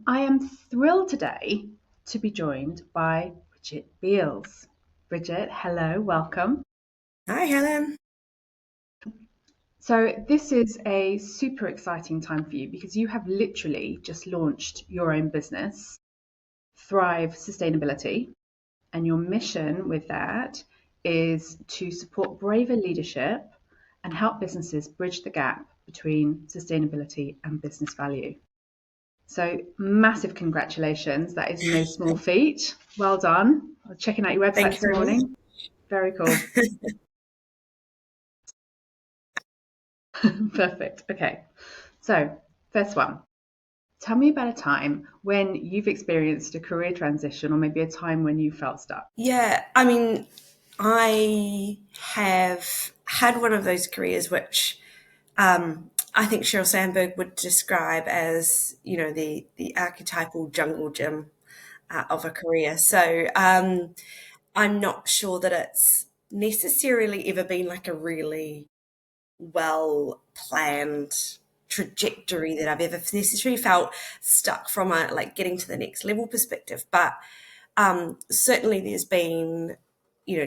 I am thrilled today to be joined by Bridget Beals. Bridget, hello, welcome. Hi, Helen. So, this is a super exciting time for you because you have literally just launched your own business, Thrive Sustainability, and your mission with that is to support braver leadership and help businesses bridge the gap between sustainability and business value. So massive congratulations. That is no small feat. Well done. I was checking out your website Thank you this very much. morning. Very cool. Perfect. Okay. So, first one. Tell me about a time when you've experienced a career transition or maybe a time when you felt stuck. Yeah, I mean, I have had one of those careers which I think Sheryl Sandberg would describe as, the archetypal jungle gym of a career. So I'm not sure that it's necessarily ever been like a really well planned trajectory that I've ever necessarily felt stuck from a like getting to the next level perspective. But certainly there's been,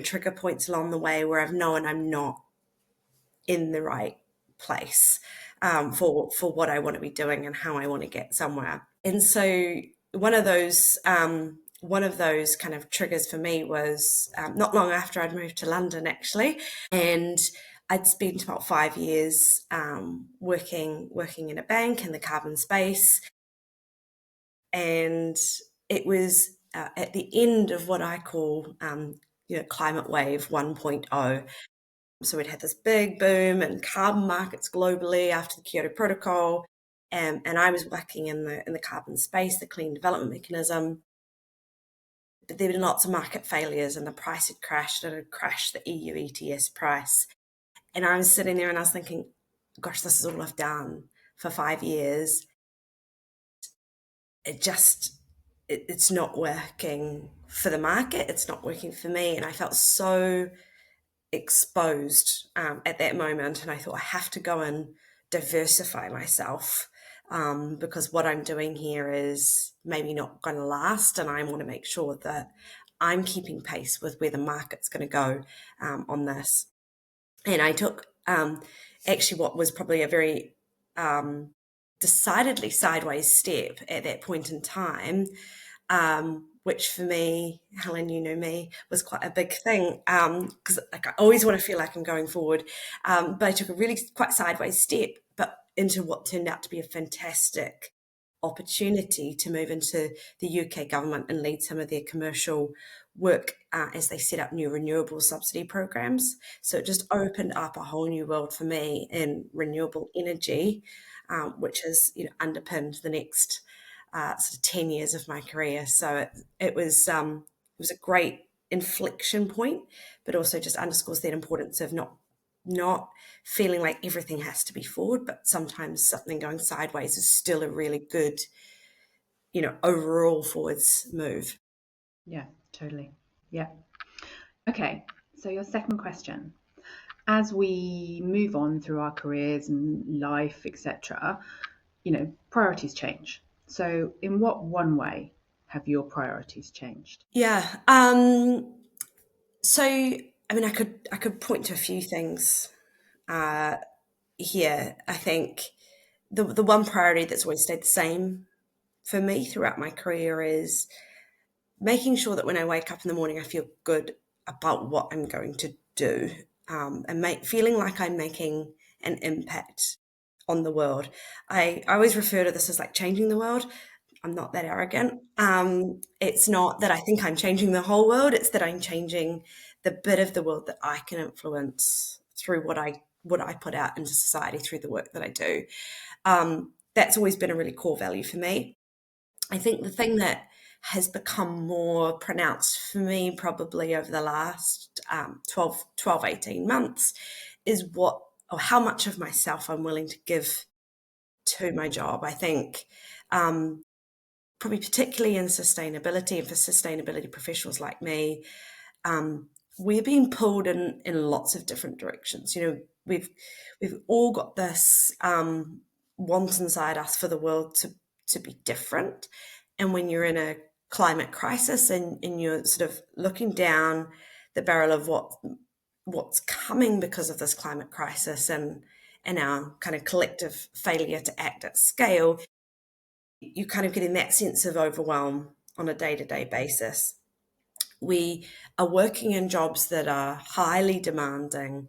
trigger points along the way where I've known I'm not in the right place for what I want to be doing and how I want to get somewhere. And so one of those kind of triggers for me was not long after I'd moved to London, actually, and I'd spent about 5 years working in a bank in the carbon space, and it was at the end of what I call climate wave 1.0. So we'd had this big boom in carbon markets globally after the Kyoto Protocol, and I was working in the carbon space, the clean development mechanism. But there were lots of market failures, and the price had crashed. It had crashed the EU ETS price, and I was sitting there and I was thinking, "Gosh, this is all I've done for 5 years. It's not working for the market. It's not working for me." And I felt so exposed at that moment, and I thought I have to go and diversify myself because what I'm doing here is maybe not going to last, and I want to make sure that I'm keeping pace with where the market's going to go on this. And I took actually what was probably a very decidedly sideways step at that point in time, which for me, Helen, you know me, was quite a big thing because like I always want to feel like I'm going forward. But I took a really quite sideways step, but into what turned out to be a fantastic opportunity to move into the UK government and lead some of their commercial work as they set up new renewable subsidy programs. So it just opened up a whole new world for me in renewable energy, which has underpinned the next sort of 10 years of my career. So it was a great inflection point, but also just underscores that importance of not feeling like everything has to be forward, but sometimes something going sideways is still a really good, overall forwards move. Yeah, totally. Yeah. Okay. So, your second question. As we move on through our careers and life, etc., priorities change. So, in what one way have your priorities changed? Yeah. So I mean, I could point to a few things uh, here. I think the one priority that's always stayed the same for me throughout my career is making sure that when I wake up in the morning, I feel good about what I'm going to do, and feeling like I'm making an impact on the world. I always refer to this as like changing the world. I'm not that arrogant. It's not that I think I'm changing the whole world. It's that I'm changing the bit of the world that I can influence through what I put out into society through the work that I do. That's always been a really core value for me. I think the thing that has become more pronounced for me probably over the last 18 months is what or how much of myself I'm willing to give to my job. I think probably particularly in sustainability and for sustainability professionals like me, we're being pulled in lots of different directions. We've all got this want inside us for the world to be different. And when you're in a climate crisis and you're sort of looking down the barrel of what's coming because of this climate crisis and our kind of collective failure to act at scale, you kind of getting that sense of overwhelm on a day-to-day basis. We are working in jobs that are highly demanding.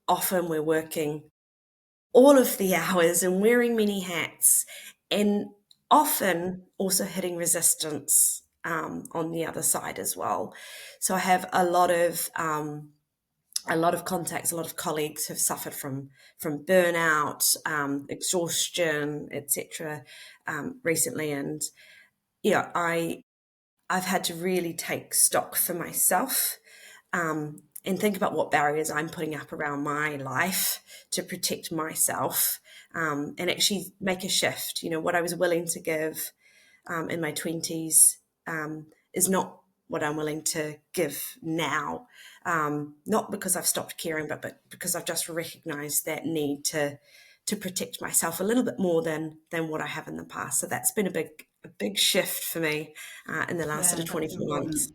Often we're working all of the hours and wearing many hats, and often also hitting resistance on the other side as well. So I have a lot of contacts, a lot of colleagues have suffered from burnout, exhaustion, etc. Recently, and I've had to really take stock for myself and think about what barriers I'm putting up around my life to protect myself, and actually make a shift. What I was willing to give in my 20s is not what I'm willing to give now. Not because I've stopped caring, but because I've just recognized that need to protect myself a little bit more than what I have in the past. So that's been a big shift for me in the last sort Yeah, of that's 24 important. months.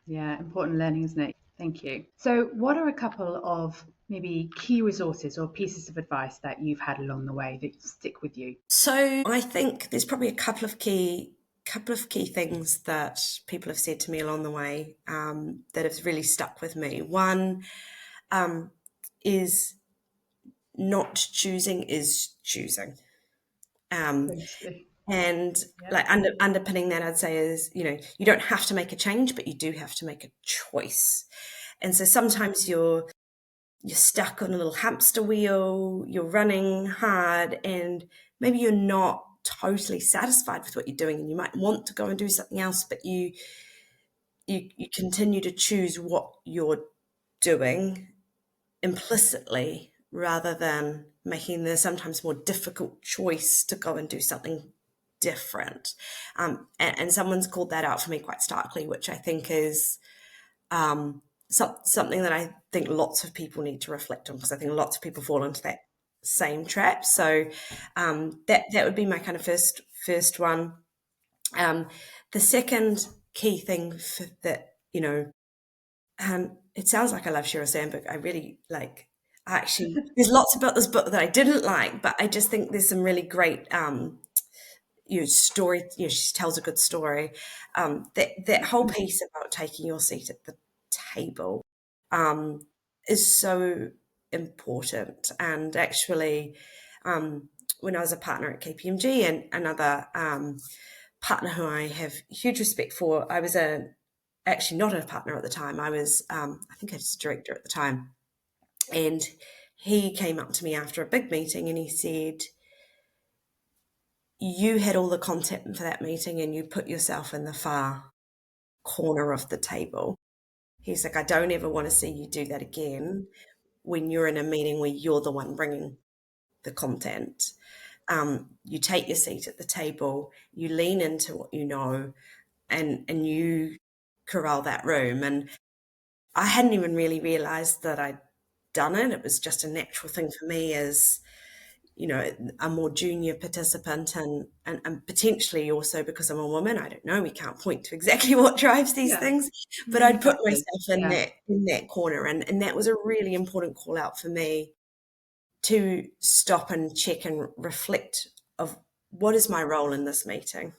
Yeah, important learning, isn't it? Thank you. So, what are a couple of maybe key resources or pieces of advice that you've had along the way that stick with you? So I think there's probably a couple of key things that people have said to me along the way that have really stuck with me. One is not choosing is choosing. Totally. And Yeah. like underpinning that, I'd say is, you don't have to make a change, but you do have to make a choice. And so sometimes you're stuck on a little hamster wheel, you're running hard, and maybe you're not totally satisfied with what you're doing, and you might want to go and do something else, but you continue to choose what you're doing implicitly rather than making the sometimes more difficult choice to go and do something different. And someone's called that out for me quite starkly, which I think is something that I think lots of people need to reflect on, because I think lots of people fall into that same trap. So that would be my kind of first one. The second key thing it sounds like I love Sheryl Sandberg. I really like. Actually, there's lots about this book that I didn't like, but I just think there's some really great story. She tells a good story. That whole piece about taking your seat at the table is so important. And actually, when I was a partner at KPMG and another partner who I have huge respect for, I was actually not a partner at the time. I was, I think I was a director at the time. And he came up to me after a big meeting and he said, you had all the content for that meeting and you put yourself in the far corner of the table. He's like, I don't ever want to see you do that again when you're in a meeting where you're the one bringing the content. You take your seat at the table, you lean into what you know, and you corral that room. And I hadn't even really realized that I'd done it. It was just a natural thing for me as, a more junior participant and potentially also because I'm a woman. I don't know, we can't point to exactly what drives these Yeah. things, but Many I'd put factors. myself Yeah. in that corner. And that was a really important call out for me to stop and check and reflect of what is my role in this meeting?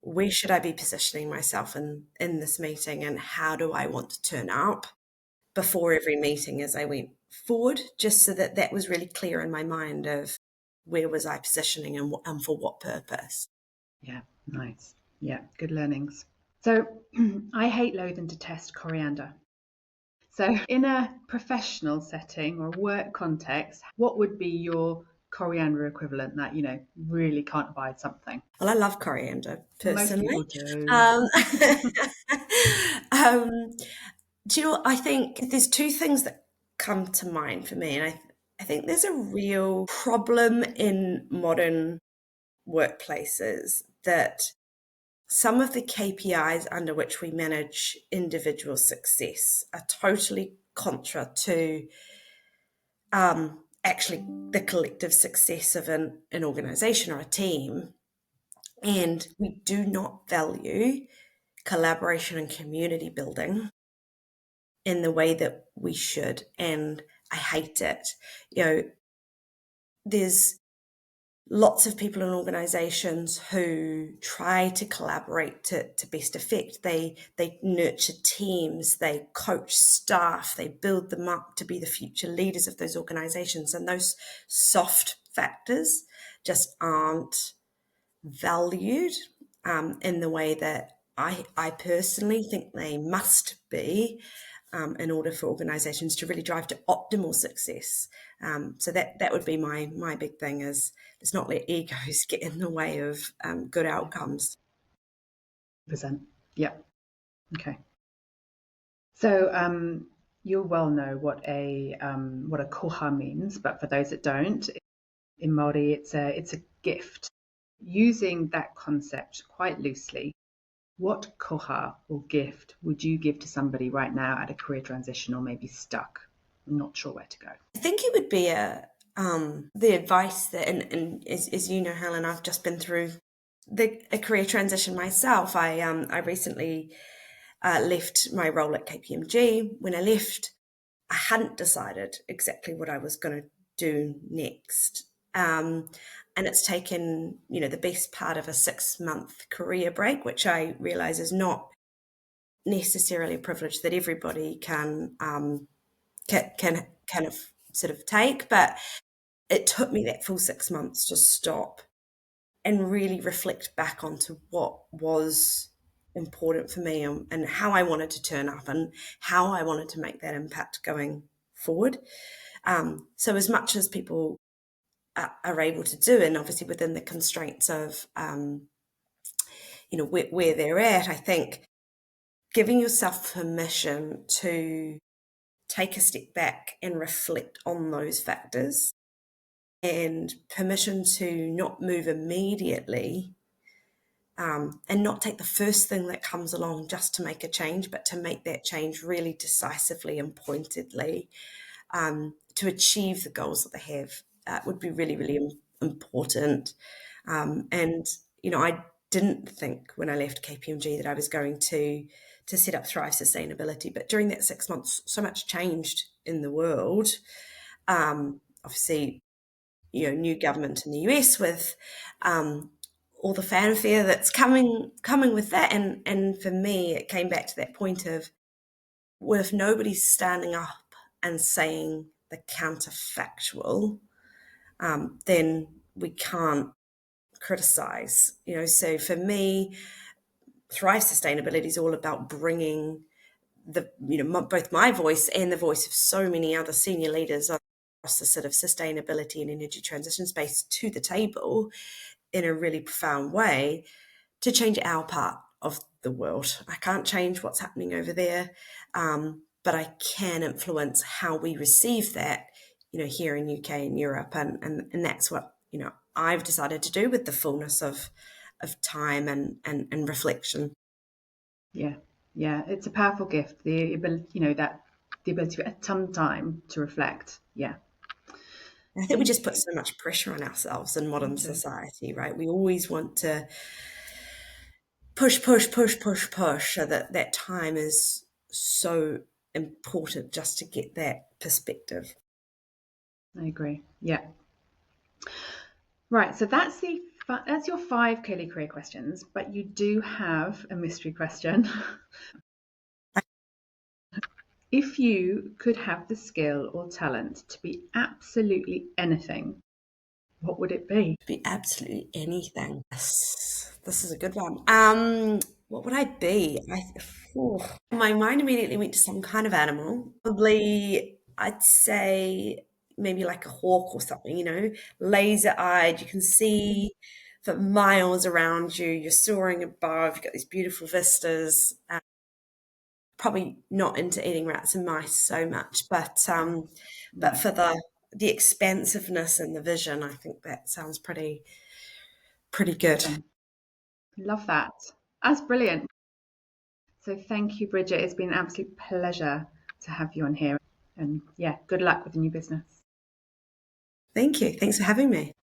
Where should I be positioning myself in this meeting, and how do I want to turn up before every meeting as I went forward, just so that that was really clear in my mind of where was I positioning and for what purpose. Yeah. Nice. Yeah. Good learnings. So, I hate, loathe, and detest coriander. So, in a professional setting or work context, what would be your coriander equivalent that, really can't abide something? Well, I love coriander Most personally. people do. Um, um, do you know what? I think there's two things that come to mind for me, and I think there's a real problem in modern workplaces that some of the KPIs under which we manage individual success are totally contra to actually the collective success of an organization or a team. And we do not value collaboration and community building in the way that we should. And I hate it. You know, there's lots of people in organizations who try to collaborate to best effect. They nurture teams, they coach staff, they build them up to be the future leaders of those organizations. And those soft factors just aren't valued in the way that I personally think they must be in order for organisations to really drive to optimal success. So that would be my big thing is let's not let egos get in the way of good outcomes. %. Yeah. Okay. So you'll well know what a koha means, but for those that don't, in Māori, it's a gift. Using that concept quite loosely, what koha or gift would you give to somebody right now at a career transition or maybe stuck, not sure where to go? I think it would be the advice that, and as you know, Helen, I've just been through a career transition myself. I recently left my role at KPMG. When I left, I hadn't decided exactly what I was going to do next. And it's taken, the best part of a 6-month career break, which I realise is not necessarily a privilege that everybody can kind of sort of take, but it took me that full 6 months to stop and really reflect back onto what was important for me and how I wanted to turn up and how I wanted to make that impact going forward. So as much as people are able to do, and obviously within the constraints of where they're at, I think giving yourself permission to take a step back and reflect on those factors and permission to not move immediately and not take the first thing that comes along just to make a change, but to make that change really decisively and pointedly to achieve the goals that they have would be really, really important. And, I didn't think when I left KPMG that I was going to set up Thrive Sustainability, but during that 6 months, so much changed in the world. Obviously, new government in the US with all the fanfare that's coming with that. And for me, it came back to that point of, well, if nobody's standing up and saying the counterfactual, then we can't criticize. So for me, Thrive Sustainability is all about bringing both my voice and the voice of so many other senior leaders across the sort of sustainability and energy transition space to the table in a really profound way to change our part of the world. I can't change what's happening over there, but I can influence how we receive that, here in UK and Europe, and that's what I've decided to do with the fullness of time and reflection. Yeah, it's a powerful gift. The ability, the ability at some time to reflect. Yeah. I think we just put so much pressure on ourselves in modern society, right? We always want to push, so that time is so important just to get that perspective. I agree. Yeah. Right. So that's your 5 clearly career questions, but you do have a mystery question. If you could have the skill or talent to be absolutely anything, what would it be? Be absolutely anything. This is a good one. What would I be? My mind immediately went to some kind of animal. Probably, I'd say maybe like a hawk or something. Laser-eyed. You can see for miles around you. You're soaring above. You've got these beautiful vistas. Probably not into eating rats and mice so much, but for the expansiveness and the vision, I think that sounds pretty good. Love that. That's brilliant. So thank you, Bridget. It's been an absolute pleasure to have you on here. And yeah, good luck with the new business. Thank you. Thanks for having me.